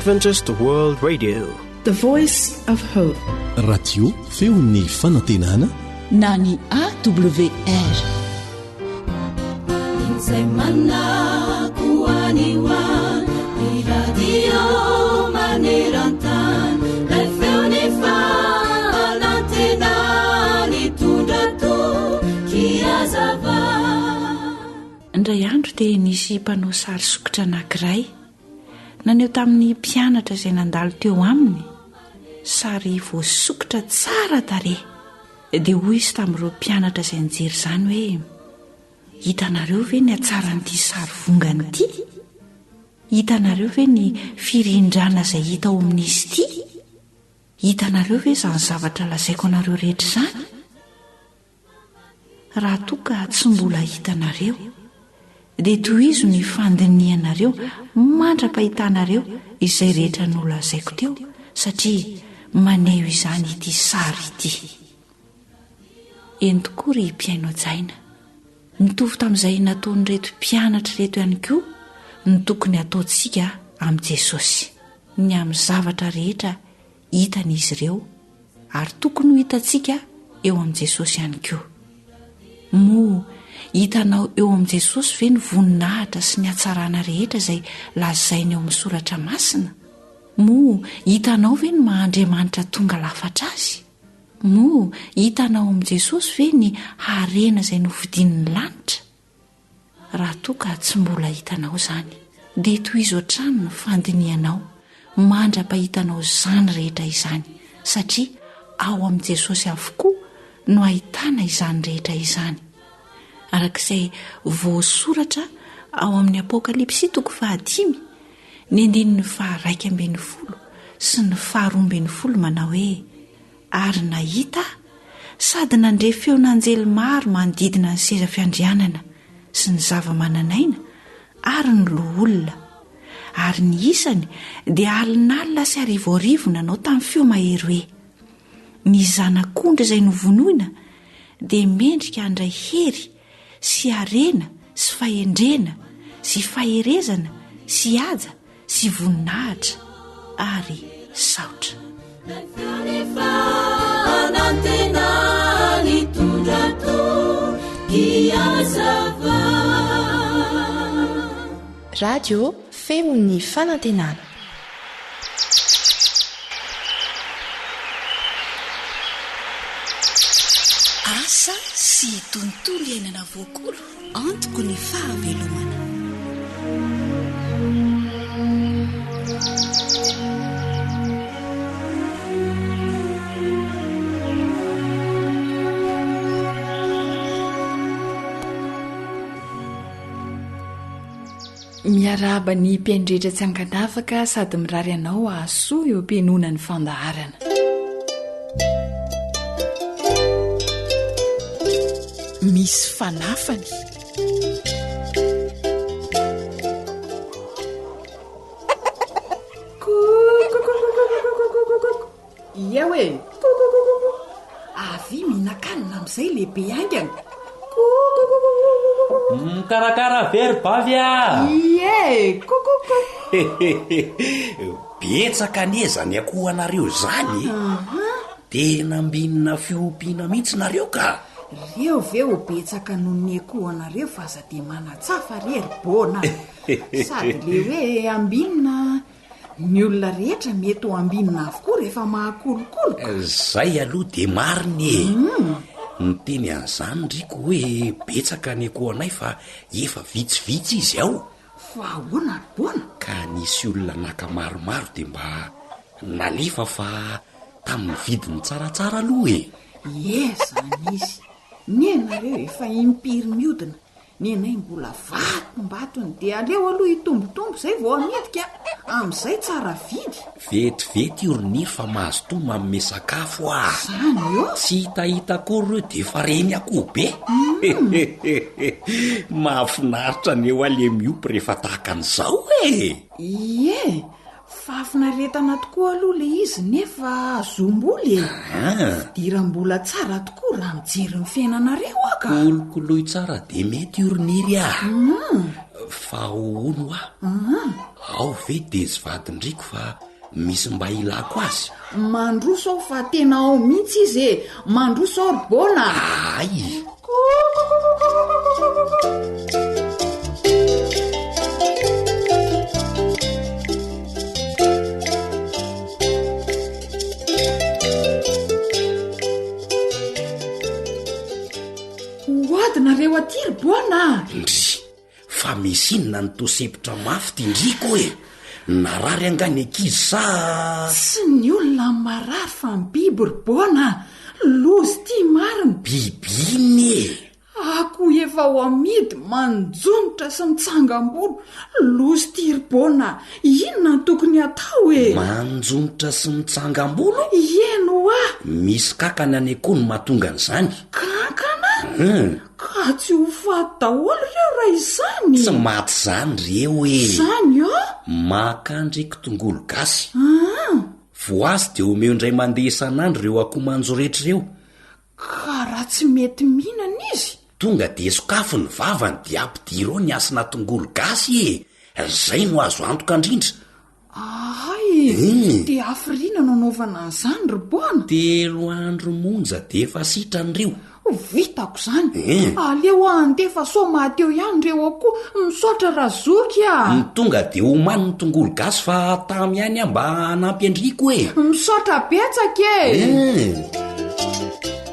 Adventist World Radio, the voice of hope. Radio feon'ny fanantenana na ny AWR. Insemana kuaniwa radio manerantan la feoni fanantena ni tundrato kiazava. Indray andro dia nisy mpanao sary sokitra anankiray naneo tamin'ny mpianatra izay nandalo teo aminy sary voasokitra tsara tarehy dia hoy izy tamin'ireo mpianatra izay nijery izany hoe hitanareo ve ny hatsaran'ity sary vongana ity? Hitanareo ve ny firindrana izay hita ao amin'izy ity? Hitanareo ve izany zavatra lazaiko anareo rehetra izany? Raha toa ka tsy mbola hitanareo dia tohizo ny fandinianareo mandra-pahitanareo izay rehetra nolazaiko teo satria maneho izany ity sary ity. Eny tokoa ry mpiaino jaina, mitovy tamin'izay nataony reto mpianatra reto ihany koa ny tokony ataontsika amin'i Jesosy ny amin'ny zavatra rehetra hitan'izy ireo ary tokony ho hitantsika eo amin'i Jesosy ihany koa. Moa hitanao eo amin'i Jesosy ve ny voninahitra sy ny hatsarana rehetra izay lazainy eo amin'ny soratra masina? Moa hitanao ve ny Mahandriamanitra tonga lafatra azy? Moa hitanao amin'i Jesosy ve ny harena izay novidian'ny lanitra? Raha toa ka tsy mbola hitanao izany dia tohizo hatrany ny fandinianao mandra-pahitanao izany rehetra izany satria ao amin'i Jesosy avokoa no ahitana izany rehetra izany. Arak'izay voasoratra ao amin'ny Apokalipsy 5 ny 1:12 sy ny 12 manao hoe ary nahita sady nandre feon'anjely maro manodidina ny seza fiandrianana sy ny zava-mananaina ary ny loha olona ary ny isany dia alinalina sy arivoarivo nanao tamin'ny feo mahery hoe ny zanak'ondry izay novonoina dia mendrika handray hery sy arena sy fahendrena sy faherezana sy haja sy voninahitra ary saotra. Radio feon'ny fanantenana. Asa sy tontolo iainana voakolo antoko ny fahavelomana. Miaraba ny mpiaindretra tsy angadavaka sady mirary anao ahasoa eo ampianona ny fandaharana. Misy fanafany. Ia hoe Avy mihinan-kanina amin'izay lehibe angana. Karakara very bavy a. ie kokoko. Betsaka nezany akoho anareo zany. Tena mbinina fiompiana mihitsy nareo ka. Reo ve ho betsaka noho ny akoho anareo fa aza dia manatsafa rery bona. Sady le hoe ambinina ny olona rehetra mety ho ambinina avokoa rehefa mahakolokolo. Zay aloha de mariny e. Ny teny an'izany ndriko hoe betsaka ny akoho anay fa efa vitsivitsy izy ao. Fa ahoana bona? Ka nisy olona naka maromaro de mba nalefa fa tamin'ny vidiny tsaratsara aloha e. Zany izy. Ny anareo efa impiry miodina, ny anay mbola vatombatony dia aleo aloha hitombotombo zay vao amidika amin'izay tsara vidy. Vetivety oroniry fa mahazo toa manome sakafo a. Zany io? Tsy hitahita koa reo de fa reny akoho be. Mahafinaritra ny eo ale miopy rehefa tahaka an'izao e. Ie, fafinaretana tokoa aloha le izy nefa zomboly e. Fidiram-bola tsara tokoa raha mijery ny fiainanareo aka. Kolokoloy tsara de mety oroniry a. fa ono ao ve de sy vadindriko fa misy mba ilako azy. Mandroso ao fa tena ao mihitsy izy e, mandroso ao ry bona. Ay, Hoadinareo aty ry bona. ndry fa misy inona ny tosepitra mafy tindriko e. Narary angany ankizy sa Tsy ny olona marary fa ny biby ry bona. Lozy ty marina. bibiny e. Ako efa ho amidy manjonitra sy mitsangam-bolo. Lozy ty ry bona. Inona ny tokony atao e? Manjonitra sy mitsangam-bolo. Ieno a Misy kakana any koa no mahatonga an'izany. kankana. Ka tsy ho faty daholo reo raha izany. Tsy maty zany reo e. Zany a Makandriky tongolo gasy. Voazy de omeo indray mandeha isan'andro reo akomanjo rehetra reo. ka raha tsy mety mihinana izy. Tonga de sokafo ny vavany de ampidiro ny asina tongolo gasy e. Zay no azo antoka indrindra. Ay, de afiriana no anaovana an'izany ry bona. 3 andro monja de efa sitranyrio. Vitako zany. Aleo andefa so mahateo ihany reo akoa misaotra razoky a. Ny tonga de omany ny tongolo gasy fa tamy ihany a mba hanampy andriko e. Misaotra betsaka e.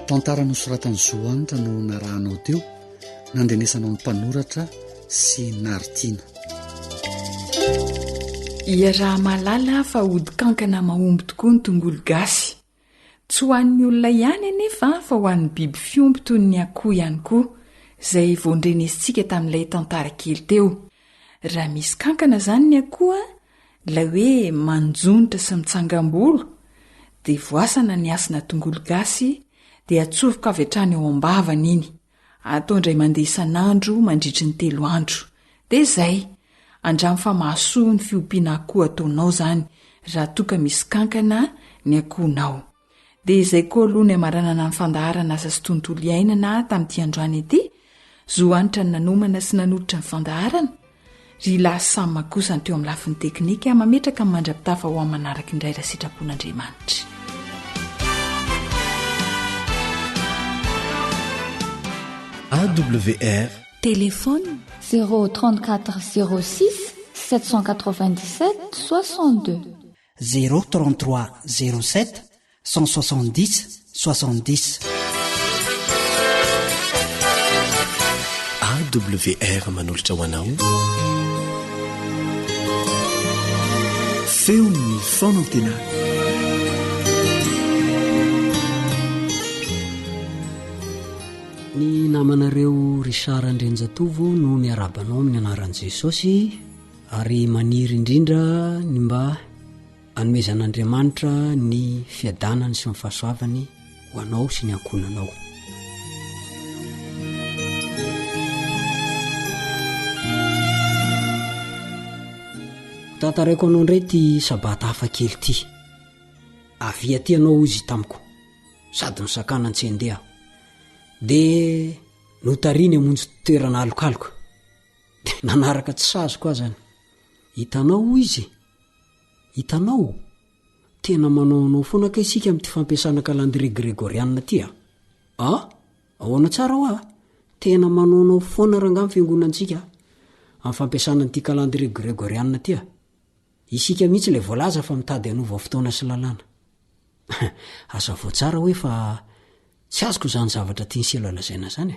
Tantara nosoratany Zoanitra no narahanao teo, nandrenesanao ny mpanoratra sy naritiana. Raha malala fa ody kankana mahomby tokoa ny tongolo gasy. Tsy ho an'ny olona ihany anefa fa ho an'ny biby fiomby toy ny akoho ihany koa, izay voandrenesintsika tamin'ilay tantara kely teo. Raha misy kankana zany ny akoho, ilay hoe manjonitra sy mitsangam-bolo, dia voasana ny asina tongolo gasy, dia atsofoka avy hatrany ao am-bavany iny. Atao indray mandeha isan'andro mandritry ny 3 andro. Dia izay, andramo fa mahasoa ny fiompiana akoho ataonao zany, raha toka misy kankana ny akohonao. Dia izay koa aloha ny amaranana ny fandaharana asa sy tontolo iainana tamin'ity androany ity, Zoanitra ny nanomana sy nanolotra ny fandaharana, ry Lasama kosa ny teo amin'ny lafiny teknika mametraka amin'ny mandrapitafa ho amin'ny manaraka indray raha sitrapon'Andriamanitra. AWR Téléphone 034 06 797 62 033 07 170 70. AWR manolotra ho anao feon'ny fonantena. Ny namanareo Richard Andrenjatovo no miarabanao amin'ny anaran'i Jesosy, ary maniry indrindra ny mba anomezan'Andriamanitra ny fiadanany sy ny fahasoavany ho anao sy ny ankonanao. Tantaraiko anao indray ty sabata hafa kely ty. Avia ty anao izy tamiko, sady nisakana tsy handeha. De notariny amonjy toerana alokaloka. De nanaraka tsy sazoko aho zany. Hitanao izy. Hitanao. Tena manaonao foana ka isika amin'ty fampiasana calendrier grégorianina ty a. Ahoana tsara ho a. Tena manaonao foana ranga amin'ny fiangonantsika amin'ny fampiasana an'ty calendrier grégorianina ty a. Isika mihitsy le voalaza fa mitady hanova fotoana sy lalàna. Asa voatsara hoe fa tsy azoko zany zavatra tiany selo lazaina zany.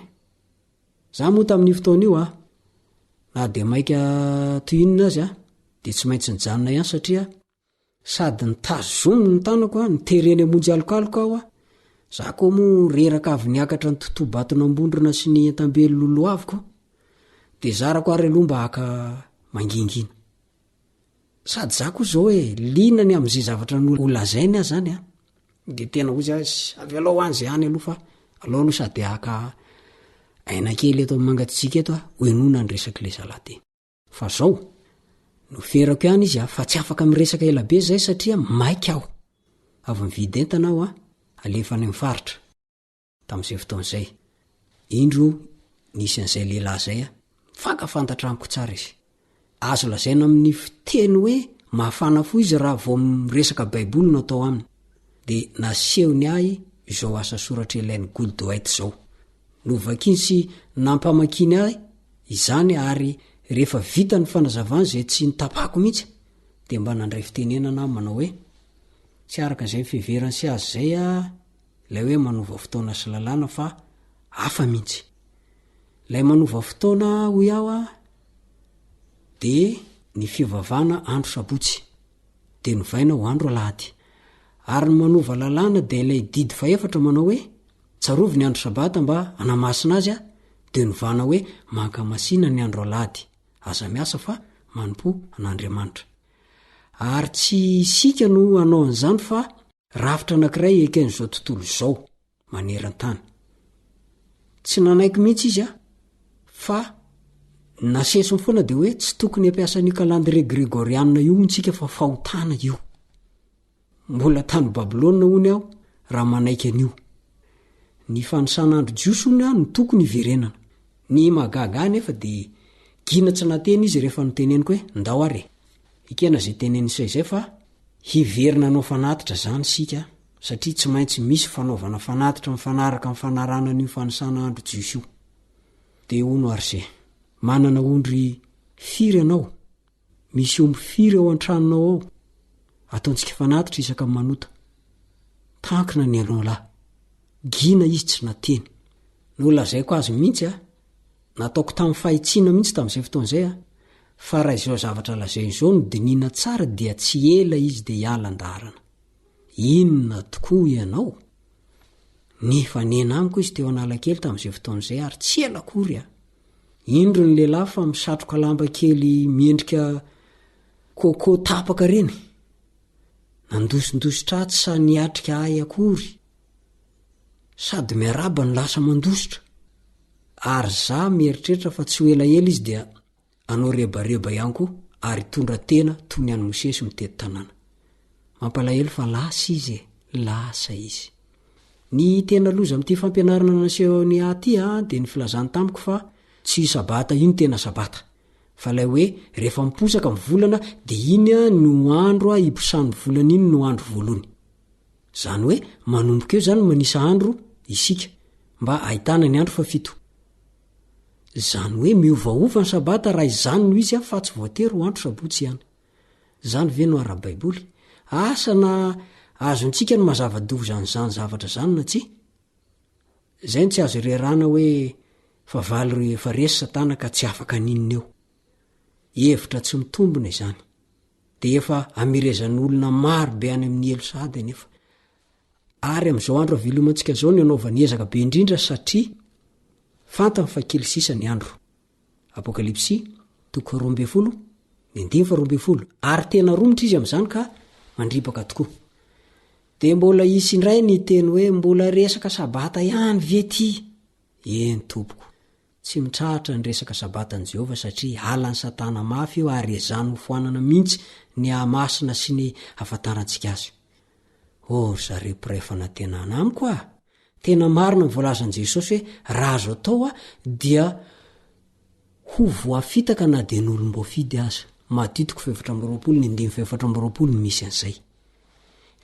Za moa tamin'ny fotoana io na de maika toinina azy de tsy maintsy nijanona ihany satria sady nitazomy ny tanako nitereny amonjy alokaloka aho za koa moa reraka avy niakatra ny totobatona ambondrona sy ny entambely lolo aviko de zarako ary aloha mba haka mangingina. Sady za koa zao hoe linany amin'izay zavatra nolazainy azy zany de tena ozy azy avy alao any zay any aloha fa alao aloha sady haka aina kely eto mangatsika eto hoenona ny resaka le zalaty. Fa zao no ferako ihany izy fa tsy afaka miresaka ela be zay satria maika aho. Avy mividy entana aho alefa any mifaritra tamin'izay fotoan'izay. Indro nisy an'izay lehilahy zay fakafantatra amiko tsara izy azo lazaina amin'ny fiteny hoe mahafana fo izy raha vo resaka baiboly no atao aminy de nasehony ahy izao asa soratra ilainy Goldwhite zao novakiny sy nampamakiny ahy izany ary rehefa vita ny fanazavany zay tsy nitapako mihitsy de mba nandray fitenenana manao hoe tsy araka zay fiverany sy azy zay lay hoe manova fotoana sy lalàna fa hafa mihitsy lay manova fotoana ho iaho de ny fivavana andro sabotsy de novaina ho andro alahady ary ny manova lalàna de ilay didy faefatra manao hoe tsarovy ny andro sabata mba anamasina azy de novana hoe mankamasina ny andro alahady aza miasa fa manompo an'Andriamanitra ary tsy sika no anao an'izany fa rafitra anankiray eken'izao tontolo zao maneran-tany tsy nanaiky mihitsy izy fa nasesony foana de hoe tsy tokony ampiasan'io calendrier grégorianina io ntsika fa fahotana io mbola tany Babilôna hony aho raha manaiky an'io ny fanisan'andro jiosony no tokony iverenana ny magaga nefa de gina tsy nateny izy rehefa noteneniko hoe ndao ary ikena zay teneny izay fa hiverina anao fanatitra zany sika satria tsy maintsy misy fanaovana fanatitra mifanaraka amin'ny fanarana ny fanisan'andro jiosy io de ono arzay manana ondry firy anao misy omby firy ao an-tranonao ao ataontsika fanatitra isaka manota tankina ny anao lahy gina izy tsy nateny no lazaiko azy mihitsy nataoko tamin'ny fahitsiana mihitsy tamin'izay fotoan'izay fa raha izao zavatra lazay izao no dinina tsara dia tsy ela izy de hialan-darana inona tokoa ianao ny fanena amiko izy teo analakely tamin'izay fotoan'izay ary tsy ela kory indro ny lehilahy fa misatroka lamba kely miendrika kôkô tapaka reny nandosindositra aty sa niatrika ahy akory sady miaraba ny lasa mandositra ary za mieritreritra fa tsy ho elaela izy dia anao rebareba ihany koa ary tondra tena toy ny any Mosesy mitety tanàna mampalahelo fa lasa izy lasa izy ny tena loza amin'ity fampianarana naseho ny aty de ny filazany tamiko fa tsy sabata iny tena sabata fa lay hoe rehefa miposaka mivolana de iny no andro iposany volana iny no andro voalohany zany hoe manomboka eo zany manisa andro isika mba ahitana ny andro fa fito zany hoe miovaova ny sabata raha izany no izy fa tsy voatery ho andro sabotsy ihany zany ve no ara-baiboly asana azontsika no mazava-dovo zany zavatra zany na tsy zay tsy azo rerana hoe fa valy rehefa resy satana ka tsy afaka ninona eo hevitra tsy mitombona izany de efa amirezan'olona maro be any amin'ny elo sady nefa ary am'izao andro avilomantsika zao ny anaovany ezaka be indrindra satria fantany fa kely sisa ny andro Apokalipsy 12:20 ary tena romitra izy am'izany ka mandripaka tokoa de mbola isy indray ny teny hoe mbola resaka sabata ihany vety eny tompoko tsy mitrahatra ny resaka sabatany Jehova satria halany satana mafy eo ary ezany ho foanana mihitsy ny amasina sy ny afantarantsika azy zareo mpiray fanantenana amiko tena marina mivolazan Jesosy hoe raha azo atao dia ho voafitaka na de n'olom-boafidy aza Matitiko 7:20 misy an'izay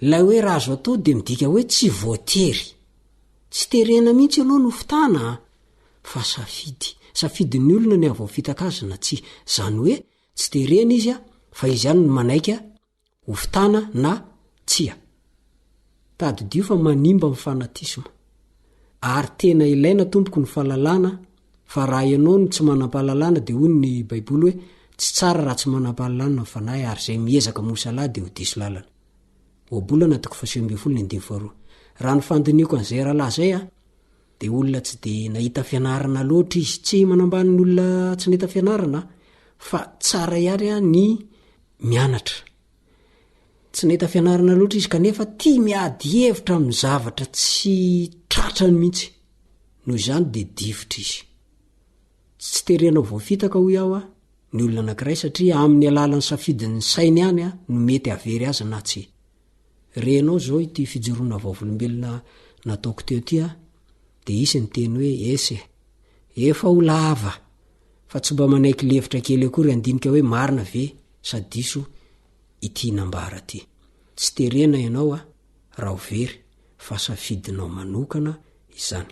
lay hoe raha azo atao de midika hoe tsy voatery tsy terena mihitsy ianao no fitana fa safidy ny olona ny avoafitaka azy na tsy zany hoe tsy terena izy fa izy ihany no manaika ho fitana na tsia tadidio fa manimba amin'ny fanatisma ary tena ilaina tompoko ny fahalalana fa raha ianao no tsy manam-pahalalana de hoy ny baiboly hoe tsy tsara raha tsy manam-pahalalana ny fanahy ary zay miezaka mosalahy de ho diso lalana obolana 12 raha ny fandiniko an'izay rahalahy zay de olona tsy de nahita fianarana loatra izy tsy manambany ny olona tsy nahita fianarana fa tsara ihany ny mianatra tsy nahita fianarana loatra izy kanefa tia miady hevitra amin'ny zavatra tsy tratrany mihitsy noho izany de difitra izy tsy terena voafitaka ho iaho ny olona anankiray satria amin'ny alalany safidin'ny sainy ihany no mety avery azy na tsy renao zao ity fijoroana vaovolombelona nataoko teo ty de isy ny teny hoe ese efa ho lava fa tsy mba manaiky levitra kely akory andinika hoe marina ve sady diso ity nambara ty. Tsy terena ianao a raha overy fa safidinao manokana izany.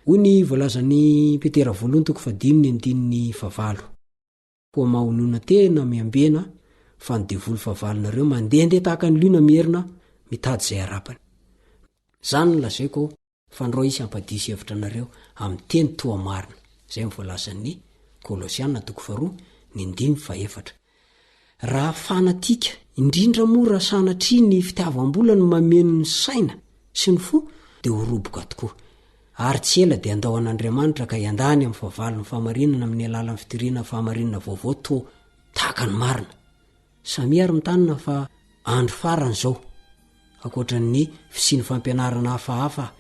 Hoy ny voalazan'ny Petera 1:5 koa mahonona tena miambena fa ny devolo favalonareo mandehandeha tahaka ny liona mierina mitady izay arapany. Zany ny lazaiko fa ndro isy ampadisy hevitra nareo amin'ny teny toa marina. Zay mivoalazan'ny Kolosiana 2:9. Raha fanatika indrindra moa raha sanatria ny fitiavam-bola no mameno ny saina sy ny fo dia ho roboka tokoa. Ary tsy ela dia andao an'Andriamanitra ka iandany amin'ny fahavalony fahamarinana amin'ny alalan'ny fitirina fahamarinana vaovao to tahaka ny marina. Samy ary mitanina fa andro farany zao akoatran'ny fisiny fampianarana hafahafa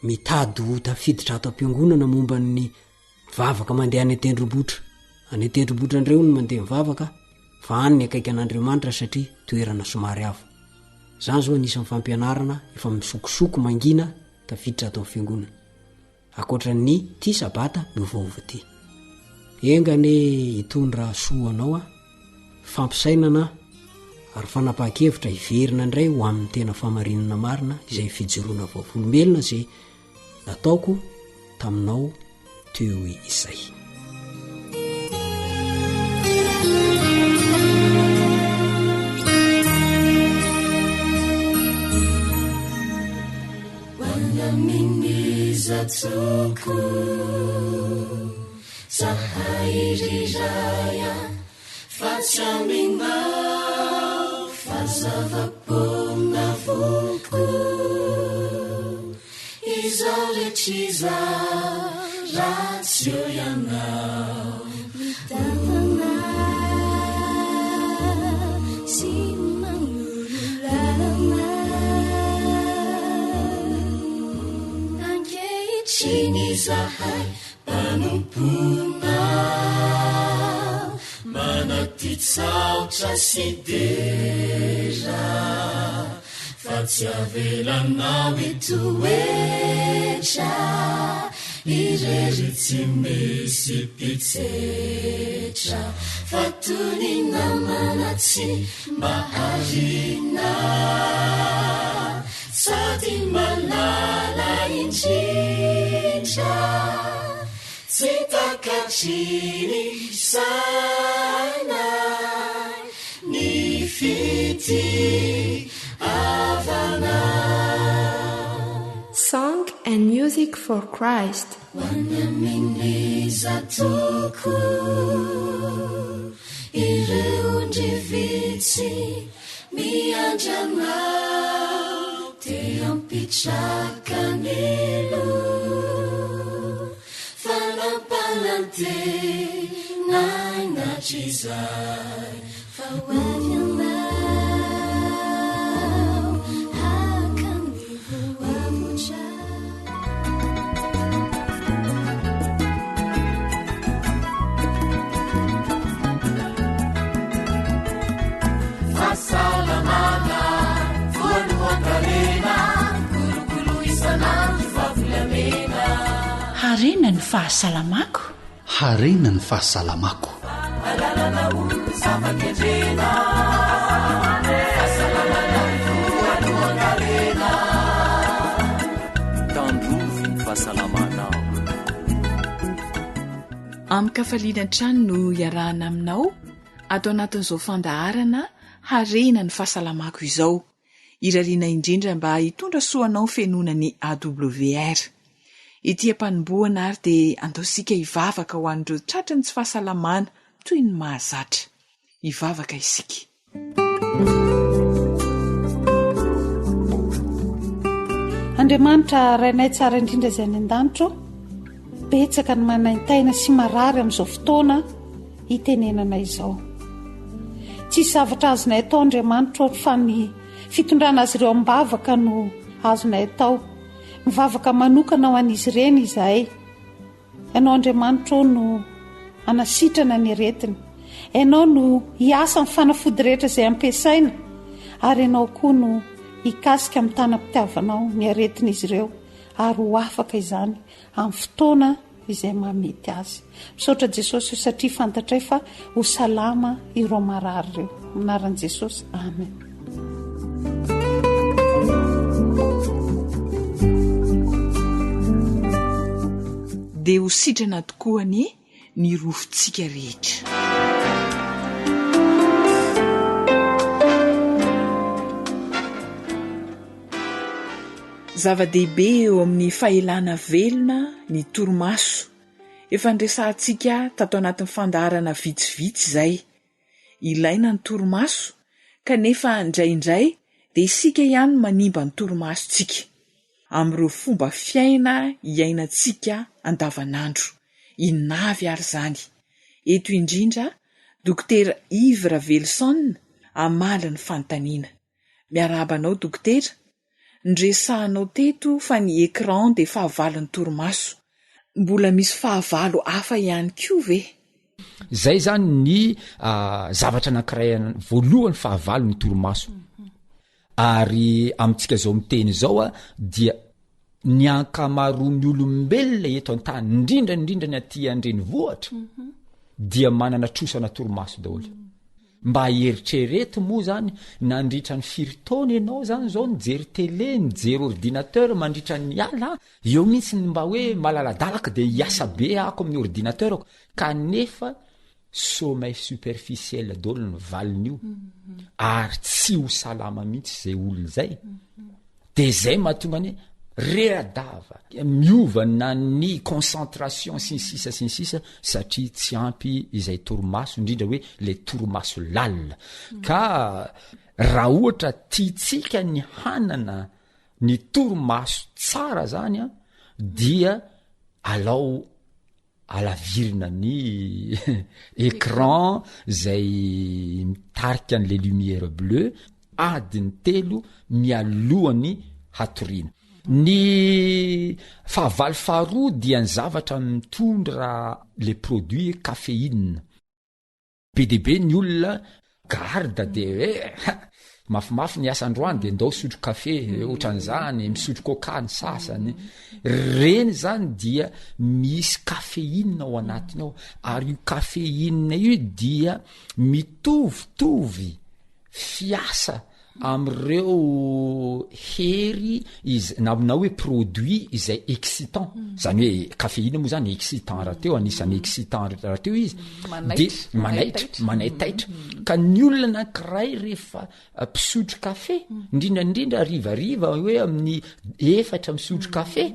mitady ho tafiditra ato am-piangonana momba ny vavaka mandeha any an-tendrombohitra. Any an-tendrombohitra andreo no mandeha mivavaka fa any ny akaiky an'Andriamanitra satria toerana somary avo. Zany zao anisan'ny fampianarana efa misokosoko mangina tafiditra ato amin'ny fiangonana. Akoatran'ny ty sabata miovaova ty. Engane hitondra soanao a fampisainana ary fanapahakevitra iverina indray ho amin'ny tena fahamarinana marina izay fijoroana vaovolombelona zay nataoko taminao teo izay. Zatsoko zahairaya fatsaminao fazavapona voko izao retriza ratsio yanao mitavana sy manululana Chini zahai panumpuna manatitsautra sidera fatsiavelanao itoetra irery mesy pitsetra fatuni namanatsy maharina sady malala indrindra tsy takatriny sana ny fity avana. Song and Music for Christ. Wanamini zatoko ireo ndrivitsy miandranao te ampitrakanelo fanapalante nainatrizay fawavianao hakanivoavutra. Fasalamana voaloham-karena kolokolo isanandro favolamena. Harena ny fahasalamako. Harena ny fahasalamako. Alalana olo zava-kendrena fahasalamana voaloham-karena tandrovy ny fahasalamanao. Amin'ny kafaliana trano no iarahana aminao atao anatin'izao fandaharana harena ny fahasalamako izao, irariana indrindra mba hitondra soanao fenonany AWR. Ity ampanomboana ary dia andaosika hivavaka ho an'ireo tratrany tsy fahasalamana toy ny mahazatra. Hivavaka isika. Andriamanitra rainay tsara indrindra izay any an-danitro, betsaka ny manaintaina sy marary amin'izao fotoana hitenenana izao. Tsisy zavatra azonay atao Andriamanitra ohatry fa ny fitondrana azy ireo mivavaka no azonay atao. Mivavaka manokana ho an'izy ireny izahay. Ianao Andriamanitra no anasitrana ny aretina. Ianao no hiasa amin'ny fanafody rehetra izay ampiasaina, ary ianao koa no hikasika amin'ny tanam-pitiavanao ny aretin'izy ireo, ary ho afaka izany amin'ny fotoana izay mamety azy. Misaotra Jesosy io satria fantatray fa ho salama ireo marary ireo. Anaran'i Jesosy, amen. Dia ho sitrana tokoa ny rofontsika rehetra. Zava-dehibe eo amin'ny fahelana velona ny torimaso. Efa nresantsika tato anatin'ny fandaharana vitsivitsy izay. Ilaina ny torimaso, kanefa indraindray dia isika ihany manimba ny torimasontsika. Amin'ireo fomba fiaina iainantsika andavanandro. Inavy ary izany. Eto indrindra, Dokotera Yves Ravelson amaly ny fanontaniana. Miarabanao dokotera, ndresahanao teto fa ny écran dia fahavalo ny torimaso. Mbola misy fahavalo hafa ihany koa ve? Zay zany ny zavatra anankiray voalohany fahavalo ny torimaso. Ary amintsika zao miteny zao dia ny ankamaroan'ny olombelona eto an-tany indrindra ny aty andrenivohitra dia manana trosana torimaso daholo. Mba hieritrereto moa zany nandritra ny firitaona ianao zany zao nijery télé, nijery ordinateur mandritra ny ala, eo mihitsy mba hoe malaladalaka dia hiasa be ako amin'ny ordinateurako, kanefa sommeil superficiel daholo ny valin'io, ary tsy ho salama mihitsy zay olona zay. Dia zay mahatonga ny reradava miovana ny concentration sy ny sisa satria tsy ampy izay torimaso, indrindra hoe le torimaso lalina. Ka raha ohatra tiatsika ny hanana ny torimaso tsara zany dia alao alavirina ny écran zay mitarika an'le lumière bleu adiny 3 mialohany hatoriana. Ny fahavalo faharoa dia ny zavatra mitondra le produit caféine. Be dia be ny olona garda dia mafimafy ny asandroany dia ndao sotro kafe, ohatran'izany misotro coca ny sasany. Reny zany dia misy caféine ao anatiny ao, ary io caféine io dia mitovitovy fiasa am'ireo hery na hoe produit izay excitant. Zany hoe caféine moa zany excitant raha teo, anisan'ny excitant raha teo izy dia manaitaitra. Ka ny olona anankiray rehefa mpisotro kafe, indrindra rivariva hoe amin'ny 4 misotro kafe,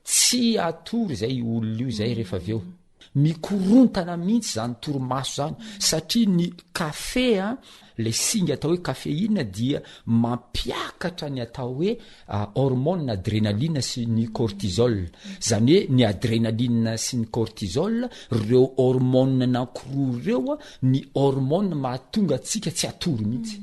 tsy atory zay olona io zay rehefa aveo. Mikorontana mihitsy zany torimaso zany, satria ny kafe le singa atao hoe caféine dia mampiakatra ny atao hoe hormone adrénaline sy ny cortisol. Zany hoe ny adrénaline sy ny cortisol, reo hormone anankiroa reo ny hormone mahatonga atsika tsy atory mihitsy.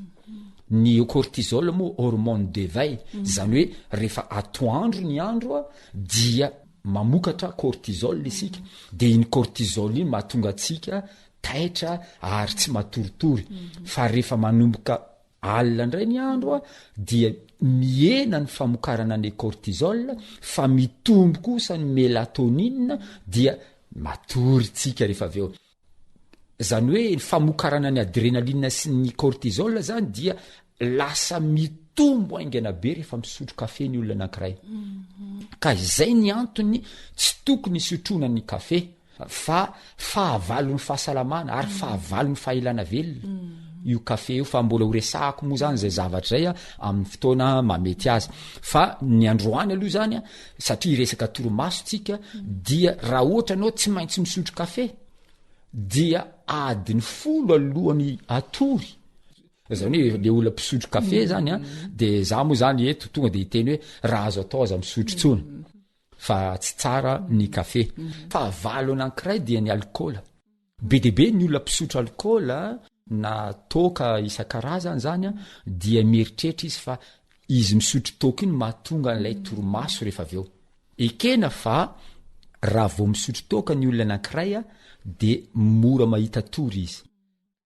Ny cortisol moa hormone d'éveil, zany hoe rehefa atoandro ny andro dia mamokatra cortisol isika, dia iny cortisol iny mahatonga atsika taitra ary tsy matoritory. Fa rehefa manomboka alina indray ny andro dia miena ny famokarana ny cortisol, fa mitombo kosa ny mélatonine dia matory tsika rehefa aveo. Zany hoe ny famokarana ny adrénaline sy ny cortisol zany dia lasa mitombo aingana be rehefa misotro kafe ny olona anankiray. Ka izay ny antony tsy tokony sotroina ny kafe, fa fahavalo ny fahasalamana ary fahavalo ny fahaelana velona io kafe io. Fa mbola ho resahako moa zany zay zavatra zay amin'ny fotoana mamety azy. Fa ny androany aloha zany satria resaka torimaso tsika, dia raha ohatra anao tsy maintsy misotro kafe dia adiny 10 alohany atory. Zany hoe le olona mpisotro kafe zany dia za moa zany eto tonga dia hiteny hoe raha azo atao aza misotro tsony, fa tsy tsara ny kafe. Fahavalo anankiray dia ny alcool. Be dia be ny olona mpisotro alcool na toka isan-karazany zany dia mieritreritra izy fa izy misotro toka iny mahatonga an'ilay torimaso rehefa aveo. Ekena fa raha vao misotro toka ny olona anankiray dia mora mahita tory izy.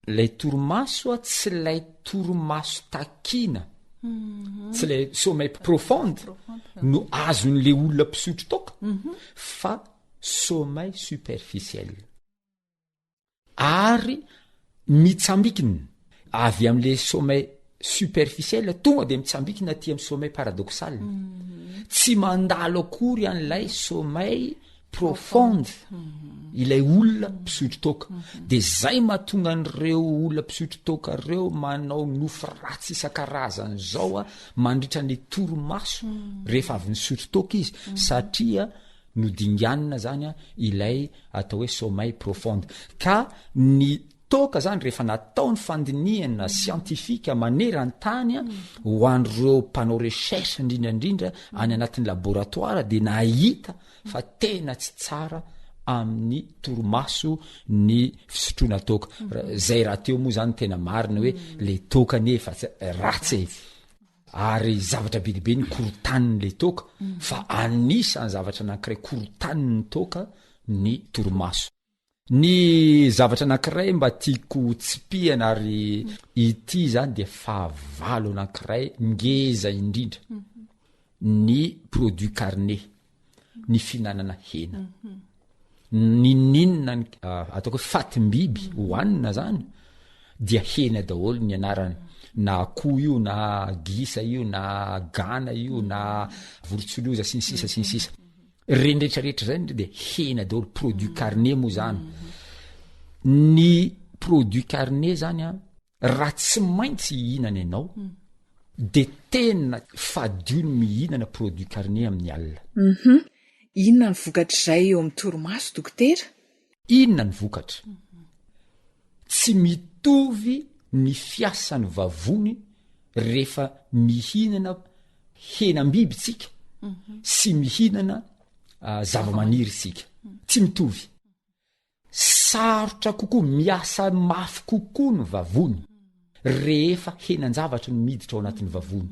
Lay torimaso tsy lay torimaso takina, tsy lay sommeil profonde no azon'le olona mpisotro toka, fa sommeil superficiel ary mitsambikiny avy am'le sommeil superficiel tonga de mitsambikina ty amy sommeil paradoxal tsy mandalo akory an'lay sommeil profonde ilay olona mpisotro toka de zay mahatonga an'reo olona mpisotro toka reo manao nofo ratsy isan-karazany zao a mandritra ny toromaso rehefa avy nisotro toka izy satria nodinganina zany a ilay atao hoe sommeil profonde ka ny toka zany rehefa natao ny fandinihana scientifika manerantany a ho an'reo mpanao recherche indrindrandrindra any anatin'ny laboratoire de nahita fa tena tsy tsara amin'ny toromaso ny fisotroana toka zay raha teo moa zany tena marina hoe le toka nefa ratsy ary zavatra bedibe ny korotaniny le toka fa anisany zavatra anankiray korotaniny ny toka ny toromaso ny zavatra anankiray mba tiako tsipihana ary ity zany de fahavalo anankiray ngeza indrindra ny produit carné ny finanana hena ninina ataoko hoe fatim-biby hoanina zany dia hena daholo ny anarany na akoho io na gisa io na gana io na vorotsoloza sy ny sisa sy ny sisa rendretrarehetra zany de hena daholo produit carné moa zany ny produit carné zany a raha tsy maintsy ihinana ianao de tena fadio ny mihinana produit carné amin'ny alina inona ny vokatra zay eo amin'ny toromaso dokotera inona ny vokatra tsy mitovy ny fiasan'ny vavony rehefa mihinana henam-biby tsika sy mihinana zava-maniry sika tsy mitovy sarotra kokoa miasa mafy kokoa ny vavony rehefa henan-javatra no miditra ao anatin'ny vavony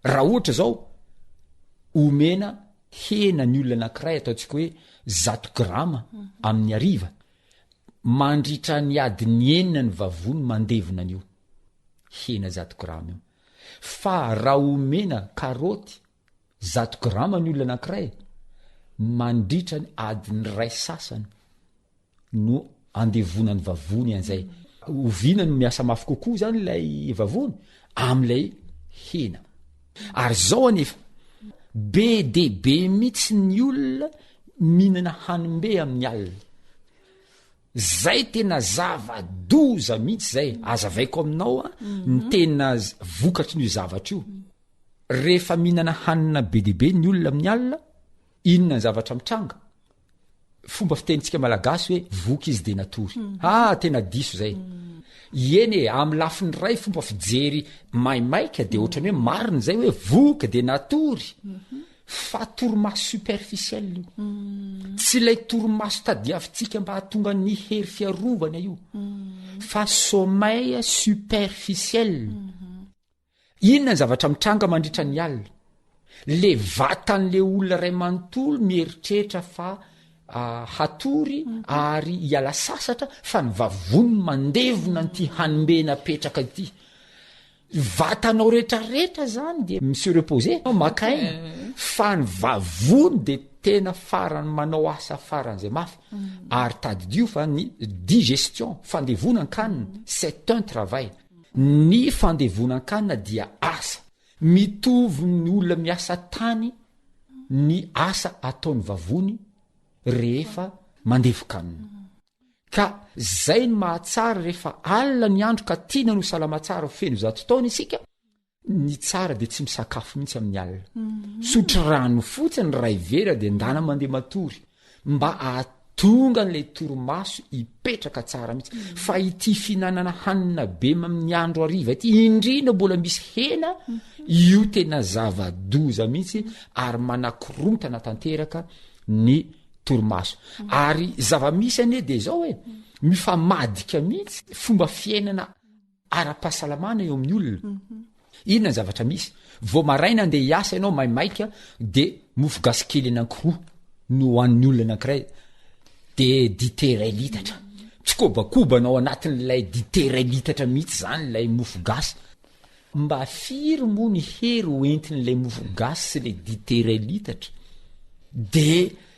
raha ohatra zao omena hena ny olona anankiray ataontsika hoe 100 grama amin'ny ariva mandritra ny adiny 9 ny vavony mandevona an'io hena 100 grama io fa raha omena karoty 100 grama ny olona anankiray mandritra ny adiny 2 sasany no andevonany vavony an'izay ovina no miasa mafy kokoa zany lay vavony am'lay hena ary zao anefa be de be mihitsy ny olona mihinana hanimbe amin'ny alina zay tena zava-doza mihitsy zay azavaiko aminao a ny tena vokatry n'io zavatra io rehefa mihinana hanina be de be ny olona amin'ny alina inona ny zavatra mitranga fomba fitenitsika malagasy hoe voky izy de natory tena diso zay eny amy lafiny ray fomba fijery maimaika de ohatrany hoe mariny zay hoe voky de natory fa toromaso superficiel io tsy lay toromaso tadiavitsika mba hatonga ny hery fiarovana io fa sommeil superficiel inona ny zavatra mitranga mandritra ny alina le vatan'le olona ray manontolo mieritreritra fa hatory ary iala sasatra fa ny vavony mandevona nyty hanimbena petraka ity vatanao rehetrarehetra zany de monsieur reposé makaina fa ny vavony de tena farany manao asa faran'izay mafy ary tadidio fa ny digestion fandevonan-kanina c'est un travail ny fandevonan-kanina dia asa mitovy ny olona miasa tany ny asa ataony vavony rehefa mandevo-kanina ka zay ny mahatsara rehefa alina ny andro ka tiana no salama tsara feno 100 taona isika ny tsara de tsy misakafo mihitsy amin'ny alina sotro rano fotsiny ray vera de ndana mandeha matory mba ahatonga n'lay toromaso hipetraka tsara mihitsy fa ity finanana hanina be amin'ny andro ariva ity indrindra mbola misy hena io tena zava-doza mihitsy ary manakorontana tanteraka ny toromaso ary zava-misy ane de zao hoe mifamadika mihitsy fomba fiainana ara-pahasalamana eo amin'ny olona inona ny zavatra misy vo maraina andeha hiasa ianao maimaika de mofo gasy kely anankiroa no hoan'ny olona anankiray de dité ray litatra tsy kobakobanao anatin'lay dité ray litatra mihitsy zany lay mofo gasy mba firy moa ny hery ho entin'lay mofo gasy sy le dité ray litatra de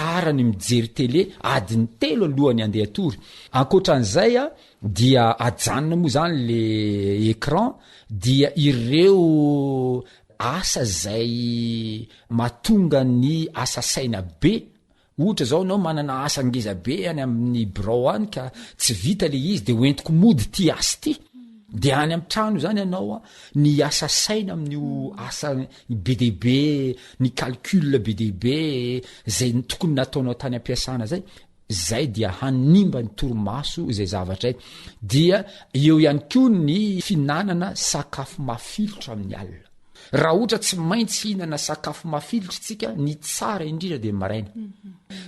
tsara ny mijery tele adiny 3 alohany andeha tory ankoatran'izay a dia ajanona moa zany le écran dia ireo asa zay matonga ny asa saina be ohatra zao anao manana asa ngeza be any amin'ny birao any ka tsy vita le izy de hoentiko mody ty asy ty de any amy trano zany anao a ny asa saina amin'io asa be deaibe ny calcul be deaibe zay tokony nataonao tany ampiasana zay dia hanimba ny torimaso zay zavatra dia eo ihany ko ny finanana sakafo mafilotra amin'ny alina raha ohatra tsy maintsy hinana sakafo mafilotra tsika ny tsara indrindra de maraina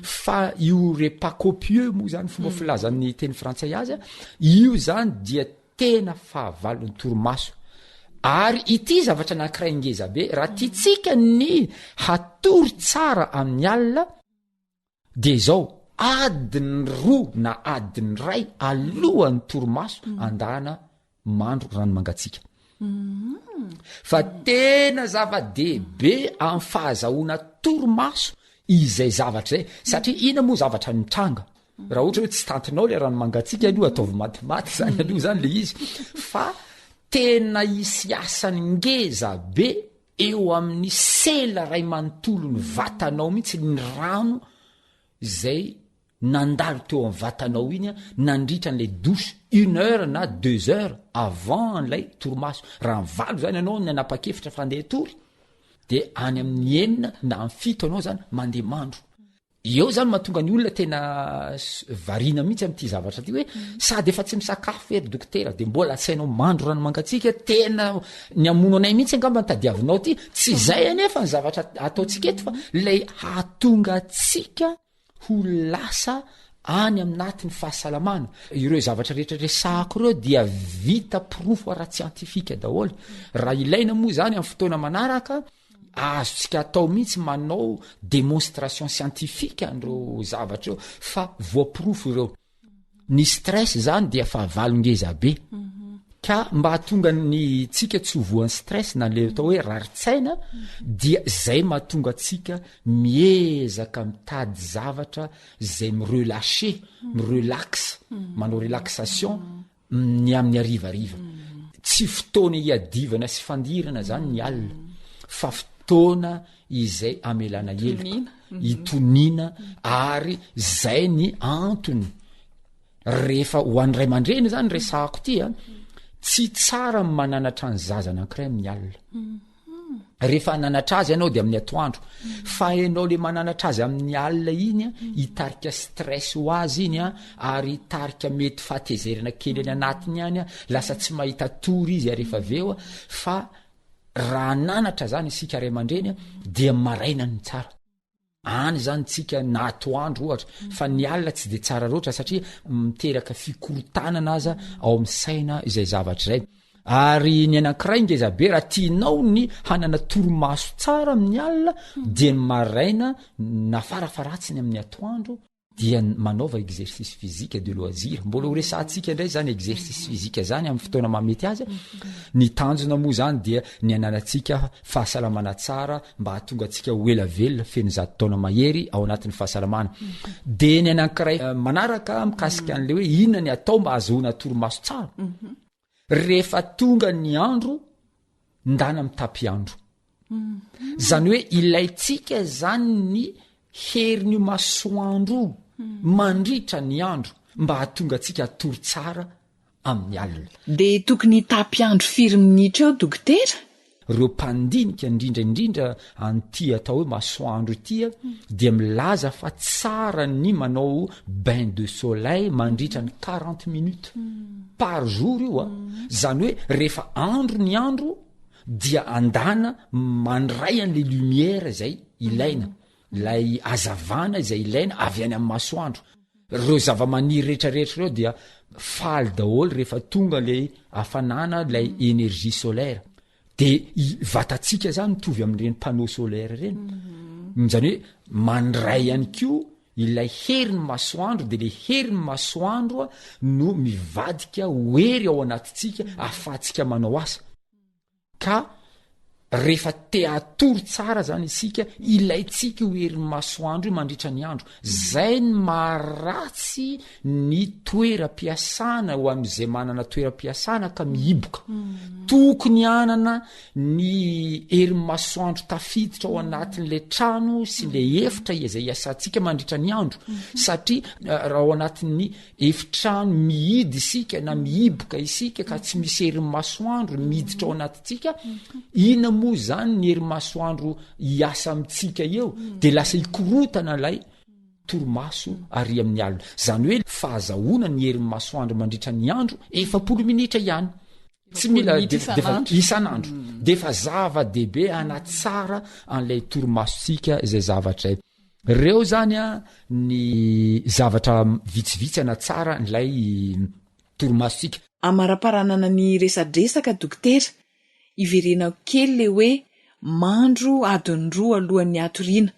fa io repas copieux moa zany fomba filazan'ny teny frantsay azy io zany dia tena fahavalon'ny torimaso ary ity zavatra anankiray ngeza be raha tiatsika ny hatory tsara amin'ny alina de zao adiny 2 na adiny 1 alohan'ny torimaso andana mandro rano mangatsika fa tena zava-dehibe amin'ny fahazahoana torimaso izay zavatra zay satria ina moa zavatra mitranga raha ohatra hoe tsy tantinao le rano mangatsika aloha ataovy matimaty zany aloha zany le izy fa tena isy asany ngeza be eo amin'ny sela ray manontolo ny vatanao mihitsy ny rano zay nandalo teo amin'ny vatanao iny a nandritra n'lay douche 1 heure na 2 heures avant n'lay torimaso raha mivalo zany ianao ny anapa-kefitra fandeha tory de any amin'ny 9 na amin'ny 7 anao zany mandeha mandro eo zany mahatonga ny olona tena varina mihitsy am'ty zavatra ty hoe sady efa tsy misakafo ery dokotera de mbola asainao mandro rano mangatsika tena ny amono anay mihitsy angamba nytadiavinao ty tsy zay anefa ny zavatra ataontsika eto fa lay hatonga atsika ho lasa any amin'natin'ny fahasalamana ireo zavatra rehetra resahako ireo dia vita profo ara-tsientifika daholo raha ilaina moa zany amin'ny fotoana manaraka azontsika atao mihitsy manao démonstration scientifique an'ireo zavatra eo fa voaprofo ireo ny stress zany dia fahavalongeza be ka mba hatonga ny tsika tsy hovoan'ny stress na le atao hoe raritsaina dia zay mahatonga atsika miezaka mitady zavatra zay mirelache mirelax manao relaxation ny amin'ny arivariva tsy fotoana iadivana sy fandirana zany ny alina fa fotoana izay amelana heloka itonina ary zay ny antony rehefa ho an'ray mandreny zany resahako ty a tsy tsara mananatra ny zaza anankiray amin'ny alina rehefa nanatra azy ianao de amin'ny atoandro fa ianao le mananatra azy amin'ny alina iny a hitarika stress ho azy iny a ary hitarika mety fahatezerana kely any anatiny any a lasa tsy mahita tory izy rehefa aveo a fa raha nanatra zany isika ray aman-dreny a dia maraina ny tsara any zany tsika na atoandro ohatra fa ny alina tsy de tsara loatra satria miteraka fikorotanana aza ao amin'ny saina izay zavatra zay ary ny anankiray ngezabe raha tianao ny hanana torimaso tsara amin'ny alina dia ny maraina na farafaratsiny amin'ny atoandro dia manaova exercice physique de loisir mbola ho resantsika indray zany exercice physique zany amin'ny fotoana mamety azy ny tanjona moa zany dia ny ananatsika fahasalamana tsara mba hahatonga atsika ho elavelona feno zato taona mahery ao anatin'ny fahasalamana de ny anankiray manaraka mikasika an'le hoe inona ny atao mba ahazoana torimaso tsara rehefa tonga ny andro ndana mitapy andro zany hoe ilaitsika zany ny herin'io masoandro mandritra ny andro mba hahatonga atsika atory tsara amin'ny alina de tokony tapy andro 4 minitra eo dokotera reo mpandinika indrindraindrindra an'ty atao hoe masoandro itya dia milaza fa tsara ny manao bain de soleil mandritra ny 40 minutes par jour io a zany hoe rehefa andro ny andro dia andana mandray an'le lumière zay ilaina lay azavana izay ilaina avy any amin'ny masoandro reo zava-maniry rehetrarehetra reo dia faly daholo rehefa tonga le hafanana lay énergie solaire de vatatsika zany mitovy amin'ireny panneau solaire reny zany hoe mandray ihany ko ilay herin'ny masoandro de le herin'ny masoandro no mivadika hoery ao anatitsika ahafahantsika manao asa ka rehefa te atory tsara zany isika ilaitsika ho herin'ny masoandro io mandritra ny andro zay ny maharatsy ny toeram-piasana ho am'izay manana toeram-piasana ka mihiboka tokony anana ny herin'ny masoandro tafiditra ao anatin'le trano sy le efitra izay iasantsika mandritra ny andro satria raha ao anatin'ny efitrano mihidy isika na mihiboka isika ka tsy misy herin'ny masoandro miditra ao anatitsika ina moa zany ny hery masoandro hiasa amitsika eo de lasa hikorotana lay torimaso ary amin'ny alina zany hoe fahazahoana ny hery masoandro mandritra ny andro 40 minitra ihany tsy mila isan'andro de fa zava-dehibe anatsara an'lay torimasosika zay zavatra zay reo zany a ny zavatra vitsivitsy anatsara nlay torimasosika amara-paranana ny resadresaka dokotera iverenako kely le hoe mandro adiny 2 alohan'ny atoriana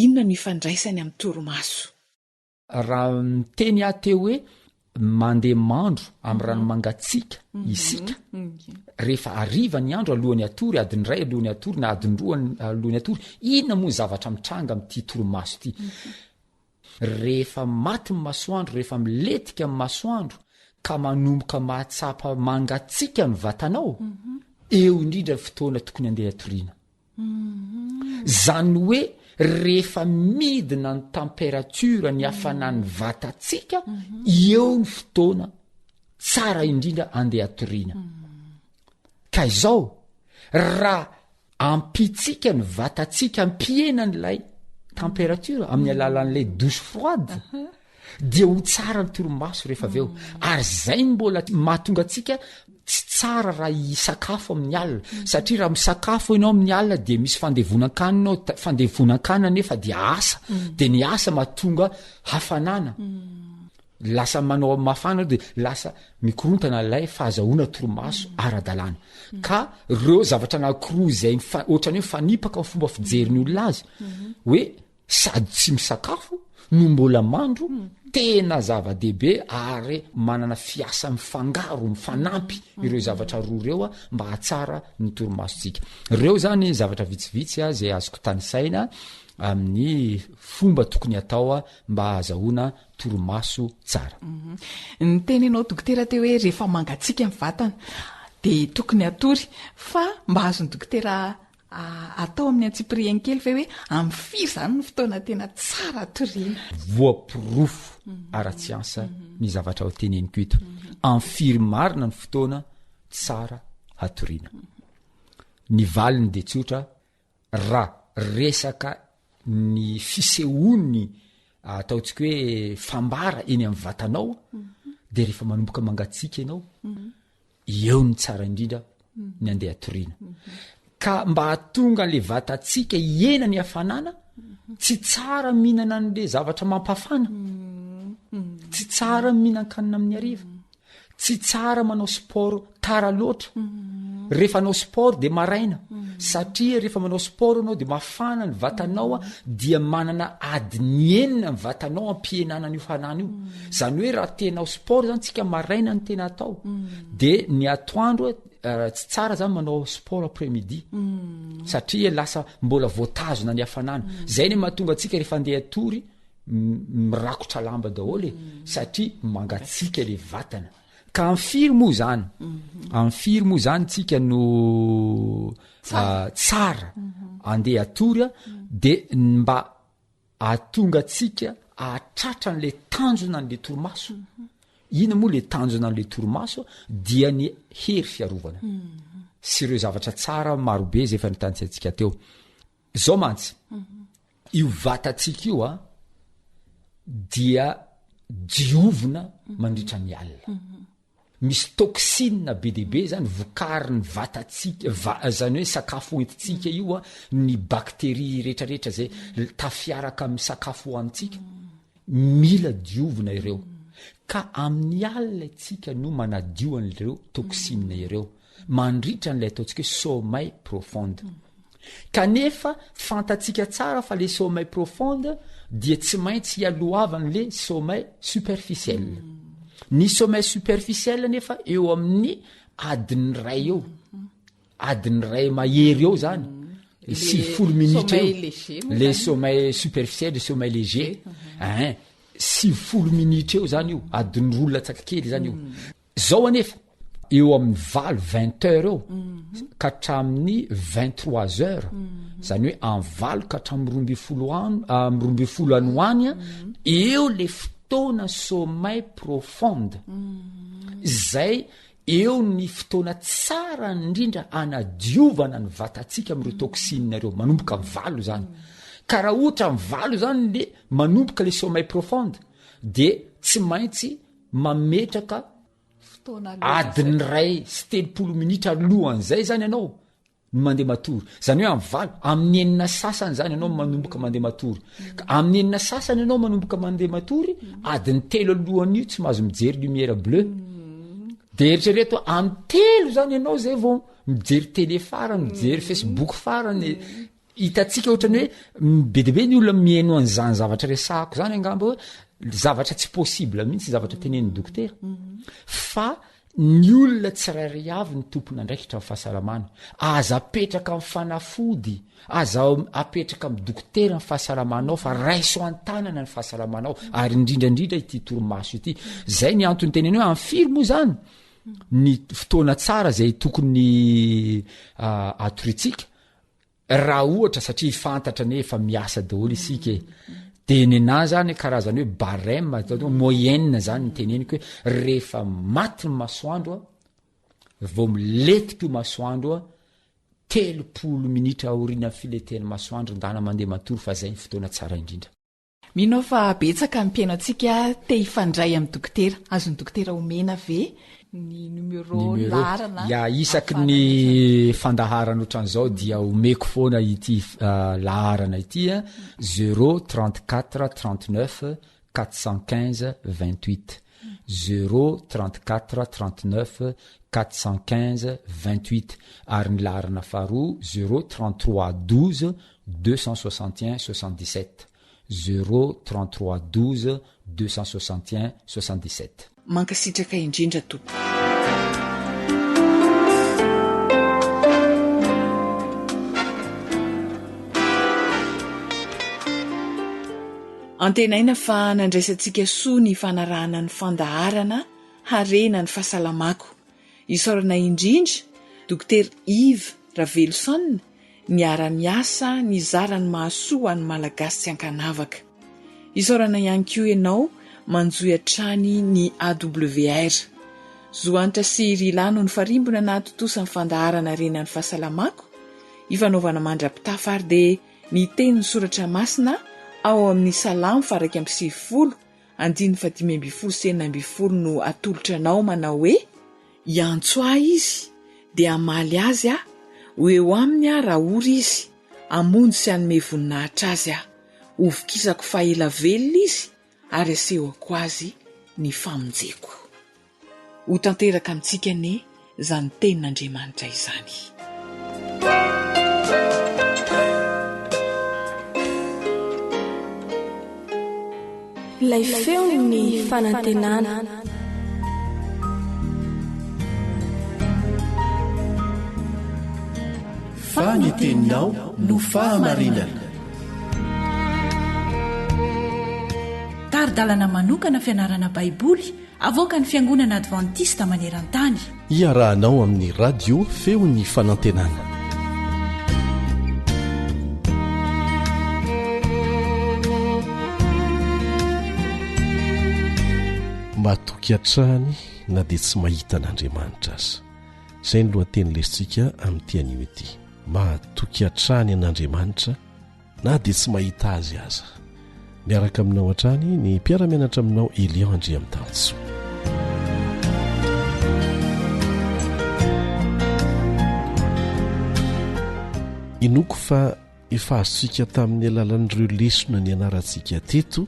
inona ny fandraisany amin'ny torimaso raha miteny ateo hoe mandeha mandro amin'ny rano mangatsika isika rehefa ariva ny andro alohan'ny atory adiny 1 alohan'ny atory na adiny 2 alohan'ny atory inona moa zavatra mitranga amin'ity torimaso ity rehefa maty ny masoandro rehefa miletika amin'ny masoandro ka manomboka mahatsapa mangatsika ny vatanao eo indrindra ny fotoana tokony andeha atoriana zany hoe rehefa midina ny temperatura ny hafanany vatatsika eo ny fotoana tsara indrindra andeha atoriana ka izao raha ampitsika ny vatatsika ampiena n'lay temperatura amin'ny alalan'lay douche froide dia ho tsara ny toromaso rehefa aveo ary zay mbola mahatonga atsika tsy tsara raha hisakafo amin'ny alina satria raha misakafo ianao amin'ny alina dia misy fandevonan-kanina fandevonan-kanina nefa dia asa dia ny asa mahatonga hafanana lasa manao mafana dia lasa mikorontana lay fahazahoana toromaso ara-dalàna ka reo zavatra anankiroa zay ohatrany hoe mifanipaka ny fomba fijeriny olona azy hoe sady tsy misakafo no mbola mandro tena zava-dehibe ary manana fiasa mifangaro mifanampy ireo zavatra roa reo a mba hatsara ny toromasotsika reo zany zavatra vitsivitsy a zay azoko tanisaina amin'ny fomba tokony atao a mba hazahoana toromaso tsara ny tenenao dokotera teo hoe rehefa mangatsika ny vatana de tokony atory fa mba azony dokotera atao amin'ny antsipirien kely fa hoe amin'ny firy zany ny fotoana tena tsara atoriana voapirofo ara-tsiansa ny zavatra ho teneniko eto amin'ny firy marina ny fotoana tsara atoriana ny valiny de tsotra raha resaka ny fisehony ataontsika hoe fambara eny amin'ny vatanao de rehefa manomboka mangatsika ianao eo ny tsara indrindra ny andeha atoriana ka mba hatonga n'le vatatsika iena ny hafanana tsy tsara mihinana n'le zavatra mampafana tsy tsara mihinan-kanina amin'ny ariva tsy tsara manao sport tara loatra rehefa anao sport de maraina satria rehefa manao sport anao de mafana ny vatanao a dia manana adiny enina ny vatanao ampienana n'io fanana io zany hoe raha tenao sport zany tsika maraina ny tena atao de ny atoandro tsy tsara zany manao sport après-midi satria lasa mbola voatazona ny hafanana zay ny mahatonga atsika rehefa andeha atory mirakotra lamba daholo satria mangatsika le vatana ka amfiry moa zany tsika no tsara andeha atory de mba atonga atsika atratra n'le tanjona n'le toromaso ina moa le tanjona n'le toromaso dia ny hery fiarovana sy ireo zavatra tsara marobe zay efa nitanitsy atsika teo zao mantsy io vatatsika io a dia diovina mandritra ny alina misy toksina be dehibe zany vokary ny vatatsika zany hoe sakafo entitsika io a ny bakteria rehetrarehetra zay tafiaraka amin'ny sakafo hoanitsika mila diovina ireo ka amin'ny alina itsika no manadio an'ireo toksina ireo mandritra n'lay ataontsika hoe sommeil profonde kanefa fantatsika tsara fa le sommeil profonde dia tsy maintsy hialoavan'le sommeil superficiel ny sommeil superficiel nefa eo amin'ny adiny ray eo adiny ray mahery eo zany 60 minitra eo le sommeil superficiel le sommeil léger 60 minitra eo zany io adiny roa latsakakely zany io zao anefa eo amin'ny 20 heures eo ka hatramin'ny 23 heures zany hoe amin'ny valo ka hatramin'ny 12 any hoany eo le fotoana sommeil profonde zay eo ny fotoana tsara indrindra anadiovana ny vatatsika amin'ireo toxinareo manomboka amin'ny valo zany ka raha ohatra amin'ny valo zany le manomboka le sommeil profonde de tsy maintsy mametraka adiny ray sy 30 minitra alohan'zay zany ianao mandeha matory zany hoe amin'ny valo amin'ny enina sasany zany ianao manomboka mandeha matory amin'ny enina sasany ianao manomboka mandeha matory adiny 3 alohan'io tsy mahazo mijery lumière bleu de eritrereto amin'ny 3 zany ianao zay vao mijery télé farany mijery facebook farany hitatsika ohatrany hoe be debe ny olona mihaino an'izany zavatra resahako zany angamba hoe zavatra tsy possible mihitsy zavatra tenen'ny dokotera fa ny olona tsirairay avy ny tompona ndraikitra amin'ny fahasalamana aza apetraka amin'ny fanafody aza apetraka amin'ny dokotera ny fahasalamanao fa raiso an-tanana ny fahasalamanao ary indrindrandrindra ity toromaso ity zay ny antony teneny hoe amfiry moa zany ny fotoana tsara zay tokony atoritsika raha ohatra satria fantatra ny efa miasa daholo isika de nena zany karazany hoe barème moyenne zany ny teneniko hoe rehefa maty ny masoandro vao miletika io masoandro 30 minitra aoriana fileteny masoandro ndana mandeha matory fa zay ny fotoana tsara indrindra. Minao fa betsaka ny mpiaino antsika te hifandray amin'ny dokotera azony dokotera omena ve ny numero laharana ya isaky ny fandaharana ohatran'izao dia omeko foana ity laharana ity 034 39 415 28 034 39 415 28 ary ny laharana faharoa 033 12 261 77 033 12 261 77. Mankasitraka indrindra tompo. Antenaina fa nandraisantsika soa ny fanarahana ny fandaharana harena ny fahasalamako. Isaorana indrindra Dr Yves Ravelson ny ara-miasa ny zarany mahasoa ny malagasy tsy ankanavaka. Isaorana ihany koa ianao manjoy atrany ny AWR. Zoanitra sy rilano ny farimbona na atotosa ny fandaharana harena ny fahasalamako. Ifanaovana mandrapitafa ary de ny teny ny soratra masina ao amin'ny Salamo faraka amby 70 andiny 520 no atolotranao manao hoe iantso ahy izy de amaly azy ho eo aminy raha ory izy amonjy sy anome voninahitra azy ovokisako faela velona izy ary asehoko azy ny famonjeko. Ho tanteraka amintsika ne zany tenin'Andriamanitra izany. Ilay feo ny fanantenana. Faniteninao no fahamarinana. Taridalana manokana fianarana baiboly avoaka ny fiangonana Adventista maneran-tany. Iarahanao amin'ny radio feon'ny fanantenana. Matoky hatrany na dia tsy mahita an'Andriamanitra aza. Izay ny lohateny lesitsika amin'ity anio ity. Matoky hatrany an'Andriamanitra na dia tsy mahita azy aza. Miaraka aminao hatrany ny mpiara-mianatra aminao Elion Andriamitanso. Inoko fa efa azontsika tamin'ny alalan'ireo lesona ny anarantsika teto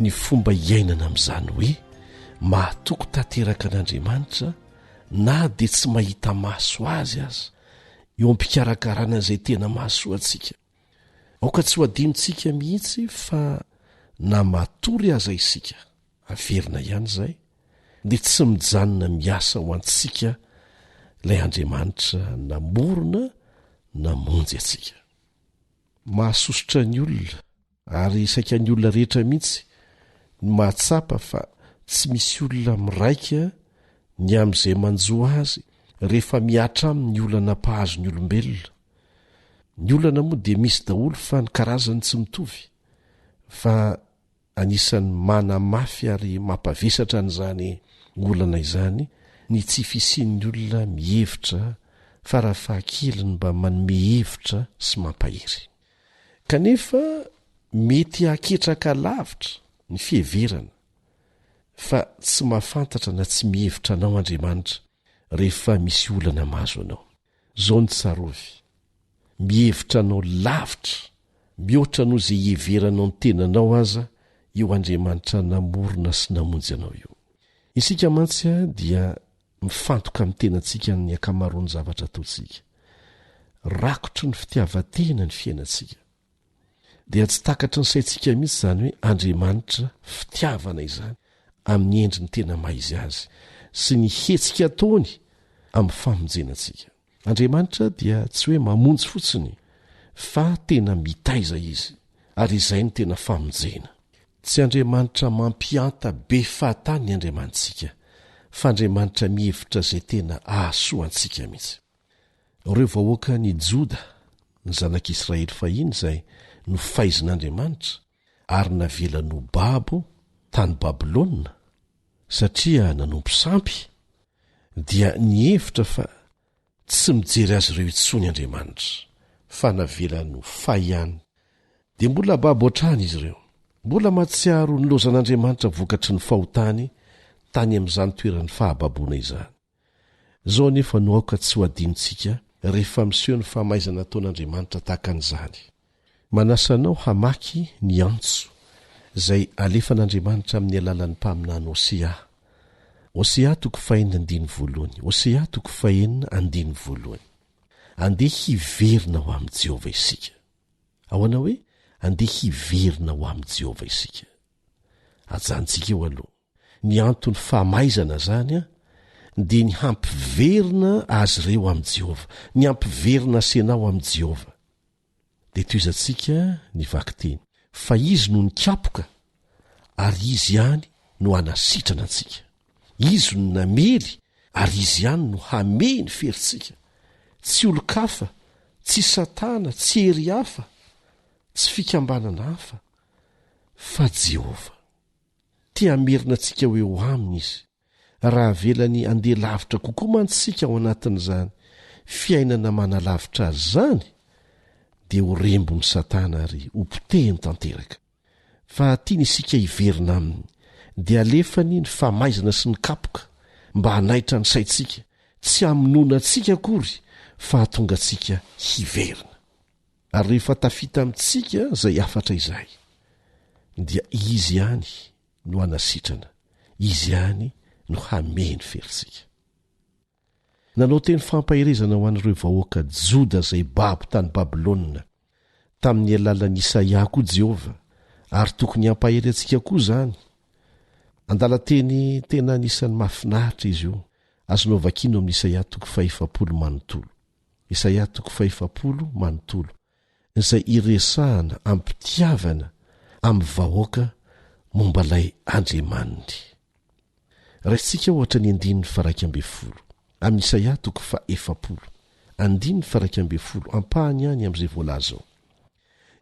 ny fomba iainana amin'izany hoe mahatoky tanteraka an'Andriamanitra na dia tsy mahita maso azy aza eo am-pikarakarana izay tena mahasoa antsika. Aoka tsy ho adinontsika mihitsy fa na matory aza isika averina ihany izay dia tsy mijanona miasa ho antsika ilay Andriamanitra namorona namonjy antsika. Mahasosotra ny olona ary saika ny olona rehetra mihitsy ny mahatsapa fa tsy misy olona miraika ny amin'izay manjoa azy rehefa miatra amin'ny olana mpahazo ny olombelona. Ny olana moa dia misy daholo fa ny karazany tsy mitovy, fa anisan'ny manamafy ary mampavesatra n'izany olana izany ny tsy fisian'ny olona mihevitra fa raha fahakeliny mba manome hevitra sy mampahery. Kanefa mety haketraka lavitra ny fiheverana fa tsy mahafantatra na tsy mihevitra anao Andriamanitra rehefa misy olana mahazo anao. Zao ny tsarovy, mihevitra anao lavitra mihoatra noho izay hiheveranao ny tenanao aza eo Andriamanitra namorona sy namonjy anao io. Isika mantsy dia mifantoka amin'ny tenantsika ny akamaroany zavatra ataontsika. Rakotry ny fitiavan-tena ny fiainantsika. Dia tsy takatry ny saintsika mihitsy izany hoe Andriamanitra fitiavana izany amin'ny endriny tena maha izy azy sy ny hetsika ataony amin'ny famonjenantsika. Andriamanitra dia tsy hoe mamonjy fotsiny fa tena mitaiza izy ary izay ny tena famonjena. Tsy Andriamanitra mampianta be fahatany ny Andriamanitsika fa Andriamanitra mihevitra izay tena ahasoantsika mihitsy. Ireo vahoaka ny Joda ny zanak'Israely fahiny izay no faizin'Andriamanitra ary navelano babo tany Babilôna satria nanompo sampy dia nihevitra fa tsy mijery azy ireo intsony Andriamanitra fa navelano fay ihany. Dia mbola babo hatrany izy ireo, mbola matsiaro ny lozan'Andriamanitra vokatry ny fahotany tany amin'izany toerany fahababoana izany. Izao nefa no aoka tsy ho adinontsika rehefa miseho ny fahamaizana ataon'Andriamanitra tahaka an'izany. Manasanao hamaky ny antso izay alefan'Andriamanitra amin'ny alalan'ny mpaminany Hosea. Hosea 4:1. Hosea 4:1. Andeha hiverina ho amin'i Jehova isika. Ahoana hoe andeha hiverina ho amin'i Jehova isika. Ajanontsika eo aloha. Ny antony fahamaizana zany dia ny hampiverina azy ireo amin'i Jehova, ny hampiverina asenao amin'i Jehova. Dia toizantsika ny vaky-teny fa izy no nikapoka ary izy ihany no hanasitrana antsika. Izy no namely ary izy ihany no hameny ferintsika. Tsy olo-kafa, tsy satana, tsy hery hafa, tsy fikambanana hafa fa Jehova. Tia hamerina antsika ho eo aminy izy. Raha velany andeha lavitra kokoa mantsika ao anatin'izany fiainana manalavitra azy zany dia ho rembony satana ary ho potehiny tanteraka. Fa tiany isika hiverina aminy dia alefany ny famaizana sy ny kapoka mba hanaitra ny saitsika, tsy hamonoana antsika akory fa hatonga antsika hiverina. Ary rehefa tafita amintsika izay afatra izay dia izy ihany no hanasitrana, izy ihany no hameny ferintsika. Nanao teny fampahirezana ho an'ireo vahoaka Joda izay babo tany Babilôna tamin'ny alalan'i Isaia koa Jehova, ary tokony hampahery antsika koa izany. Andalan-teny tena anisan'ny mahafinaritra izy io. Azonao vakiana amin'ny Isaia 40:. Isaia 40:. Izay iresahana ampitiavana amin'ny vahoaka momba ilay Andriamanitra. Raisitsika ohatra ny 1:40 amin'ny Isaia 40:1. Ampahany ihany amin'izay voalaza ao.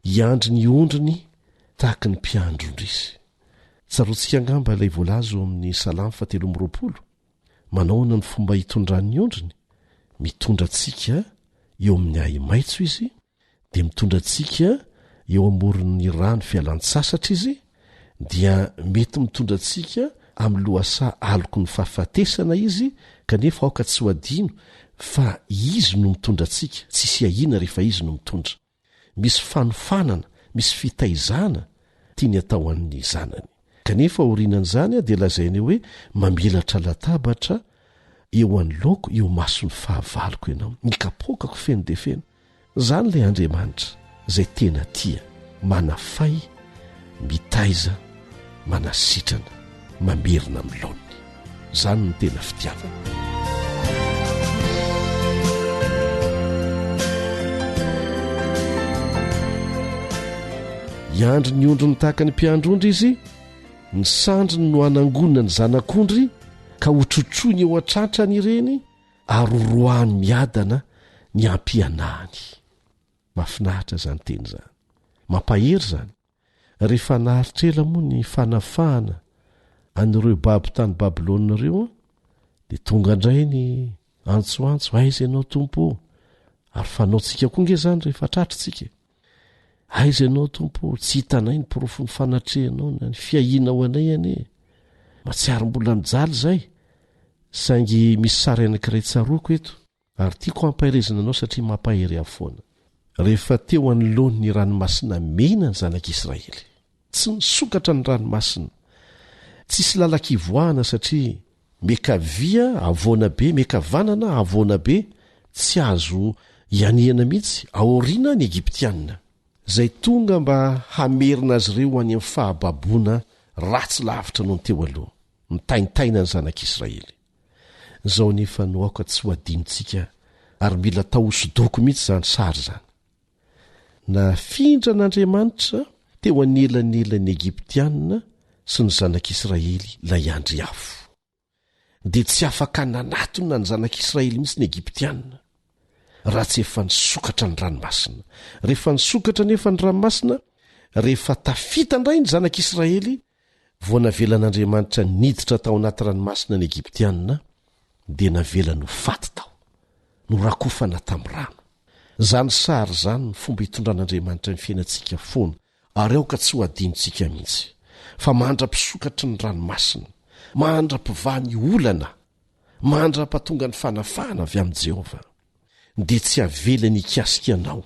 Iandry ny ondriny tahaka ny mpiandrondry izy. Tsaroantsika angamba ilay voalaza ao amin'ny Salamo 7:20. Manaoana ny fomba hitondran'ny ondriny? Mitondra antsika eo amin'ny ahi maitso izy, dia mitondra antsika eo amoron'ny rano fialan-tsasatra izy, dia mety mitondra antsika amin'ny lohasaha aloko ny fahafatesana izy, kanefa aoka tsy ho adino fa izy no mitondra antsika, tsy sy ahina rehefa izy no mitondra. Misy fanofanana, misy fitaizana tiany atao amin'ny zanany. Kanefa orinan'izany dia lazainy hoe mamelatra latabatra eo an'ny laoko eo mason'ny fahavaloko ianao, nikapokako feno dia feno. Zany ilay Andriamanitra izay tena tia, manafay, mitaiza, manasitrana, mamerina amin'ny laoniny. Zany ny tena fitiavana. Iandry ny ondriny tahaka ny mpiandrondry izy, ny sandriny no hanangonina ny zanak'ondry ka hotrotroiny eo an-trantrany ireny ary roahany miadana ny ampianahany. Mahafinahitra zany teny zany, mampahery zany. Rehefa naharitrela moa ny fanafahana an'ireo babo tany Babilôna ireo dia tonga indray ny antsoantso, aiza ianao tompo? Ary fanaontsika koa nge zany rehefa tratritsika. Aiza ianao tompo? Tsy hitanay ny porofo ny fanatrehanao na ny fiahina ho anay ane. Matsiary mbola mijaly zay. Saingy misy sary anankiray tsaroako eto, ary tiako hampahirezana anao satria mampahery afoana. Rehefa teo anoloany ny ranomasina mena ny zanak'Israely, tsy nisokatra ny ranomasina, tsisy lalak'ivoahana satria mekavia avoana be, mekavanana avoana be, tsy azo ianiana mihitsy aoriana ny Egiptianina, zay tonga mba hamerina azy ireo any amin'ny fahababoana ratsy lavitra noho ny teo aloha, ny taintaina ny zanak'Israely. zao nefa noaoka tsy ho adinontsika ary mila tahosodoko mihitsy zany sary zany na findra an'andriamanitra teo anelanelany egiptianina sy ny zanak'israely lay andry afo dia tsy afaka nanatona ny zanak'israely mihitsy ny egiptianina raha tsy efa nisokatra ny ranomasina. Rehefa nisokatra nefa ny ranomasina, rehefa tafita indray ny zanak'israely vao navelan'andriamanitra niditra tao anaty ranomasina ny egiptianina dia navelany ho faty tao no rakofana tamin'ny rano. Zany sary zany ny fomba hitondran'andriamanitra ny fiainantsika foana ary aoka tsy ho adinontsika mihitsy fa mandra-pisokatry ny ranomasina, mandra-pivany olana, mandra-patonga ny fanafahana avy amin'i Jehovah dia tsy avelany ikasika anao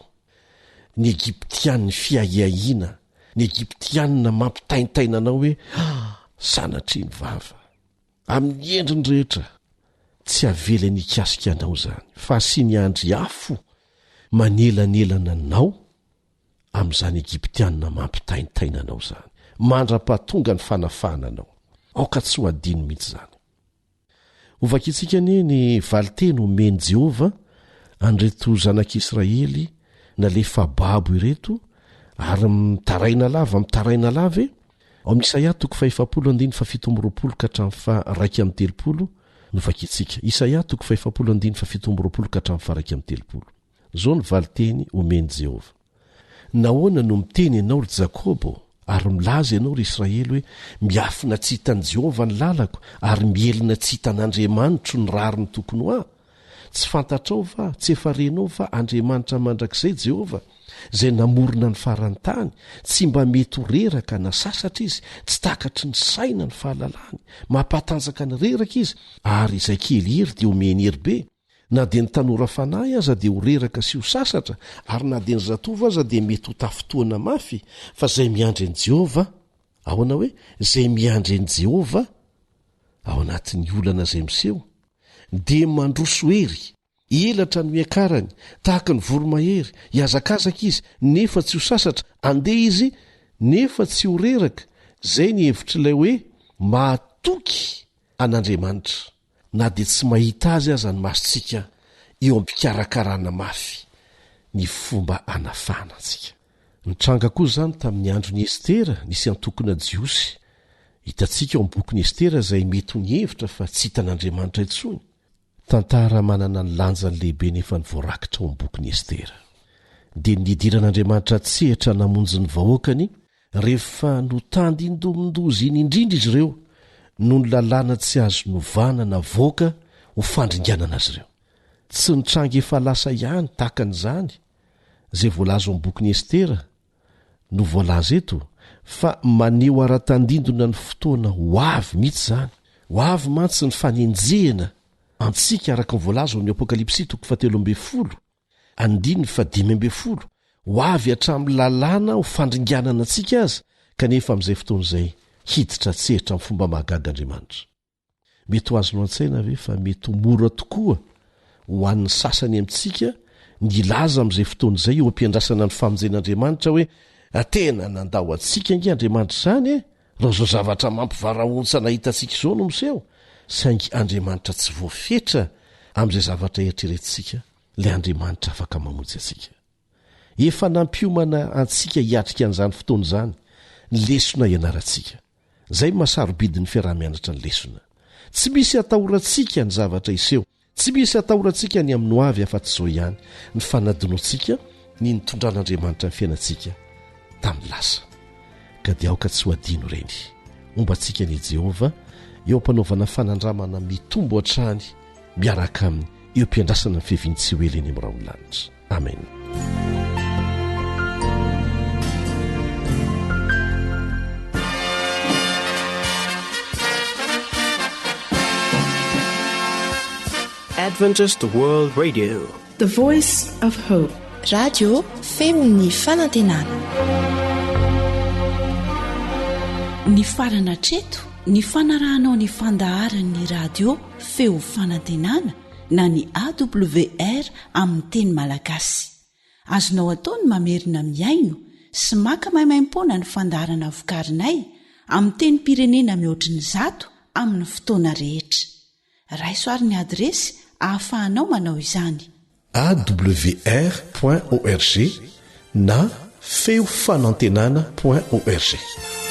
ny egiptianiny fiahiahiana, ny egiptianina mampitaintaina anao hoe sanatriny vava amin'ny endriny rehetra. Tsy avelany ikasika anao zany fa sy ny andry afo manelanelana anao amin'izany egiptianina mampitaintaina anao zany, mandra-patonga ny fanafahana anao. Aoka tsy ho adino mihitsy zany. Ovakitsika ny valiteny omeny Jehovah andreto zanak'Israely na le fababo ireto ary mitaraina lava e ao Isaia 57:7 ka hatramin'ny 2:30 novakitsika. Isaia 57:7 ka hatramin'ny 2:30 zao ny valiteny omeny Jehovah. Nahoana no miteny ianao ry Jakôbô ary milaza ianao ry Israely hoe miafina tsy hitan'i Jehovah ny lalako ary mielina tsy hitan'Andriamanitro ny rariny tokony ho ahy? Tsy fantatrao va, tsy efa renao fa Andriamanitra mandrakizay Jehovah izay namorona ny farany tany, tsy mba mety ho reraka na sasatra izy, tsy takatry ny saina ny fahalalany, mampatanjaka ny reraka izy ary izay kely hery dia omeny hery be. Na dia ny tanora fanahy aza dia ho reraka sy ho sasatra ary na dia ny zatova aza dia mety ho tafotoana mafy, fa izay miandry an'i Jehovah, ahoana hoe izay miandry an'i Jehovah ao anatin'ny olana izay miseho dia mandroso hery, elatra ny miakarany, tahaka ny voromahery, hiazakazaka izy nefa tsy ho sasatra, andeha izy nefa tsy ho reraka. Zay ny hevitrilay hoe mahatoky an'Andriamanitra, na dia tsy mahita azy aza ny masontsika eo am-pikarakarana mafy ny fomba anafana antsika. Nitranga koa zany tamin'ny andro ny Estera nisy antokona jiosy. Hitantsika ao am-boky ny Estera izay mety ho nihevitra fa tsy hitan'Andriamanitra intsony. Tantara manana ny lanjany lehibe nefa ny voarakitra ao am-boky ny Estera. Dia nidiran'Andriamanitra tsehatra namonjy ny vahoakany rehefa notandy-ndomindozy iny indrindra izy ireo no ny lalàna tsy azo novana na voaka ho fandringanana azy ireo. Tsy nitranga efa lasa ihany tahakan'izany izay voalaza ao am-boky ny Estera no voalaza eto, fa maneho ara-tandindona ny fotoana ho avy mihitsy zany, ho avy mantsy ny fanenjehana antsika araka ny voalaza ao amin'ny Apokalipsy 7:15 ho avy hatramin'ny lalàna ho fandringanana antsika aza, kanefa amin'izay fotoana izay hiditra tsehitra amin'ny fomba mahagaga Andriamanitra. Mety ho azonao an-tsaina ve fa mety ho mora tokoa ho an'ny sasany amintsika ny laza amin'izay fotoana izay eo ampiandrasana ny famonjen'Andriamanitra hoe tena nandao antsika ingy Andriamanitra izany raha zao zavatra mampivarahontsana hitantsika izao no miseho, saingy Andriamanitra tsy voafetra amin'izay zavatra eritreretintsika, ilay Andriamanitra afaka mamonjy antsika. Efa nampiomana antsika hiatrika an'izany fotoana izany ny lesona ianarantsika. Zay mahasarobidi ny fiarah-mianatra ny lesona. Tsy misy atahorantsika ny zavatra iseho, tsy misy atahorantsika ny amin'ny ho avy afa-tsy izao ihany ny fanadinoantsika ny nitondran'Andriamanitra ny fiainantsika tamin'ny lasa. Ka dia aoka tsy ho adino ireny. Ombantsika ny Jehovah eo ampanaovana fanandramana mitombo hatrany miaraka aminy eo ampiandrasana ny fiaviany tsy ho eleny amin'ny raha olanitra. Amen. Adventist World Radio, the voice of hope. Radio Femini Fanantenana. Ny farana treto, ny fanarahanao ny fandaharan'ny radio Feo Fanantenana na ny AWR amin'ny teny malagasy. Azonao ataony mamerina miaino sy maka mahimaimpona ny fandaharana vokarinay amin'ny teny pirenena mihoatriny 100 amin'ny fotoana rehetra. raisoary ny adresy ahafahanao manao izany. awr.org na feo fanantenana.org.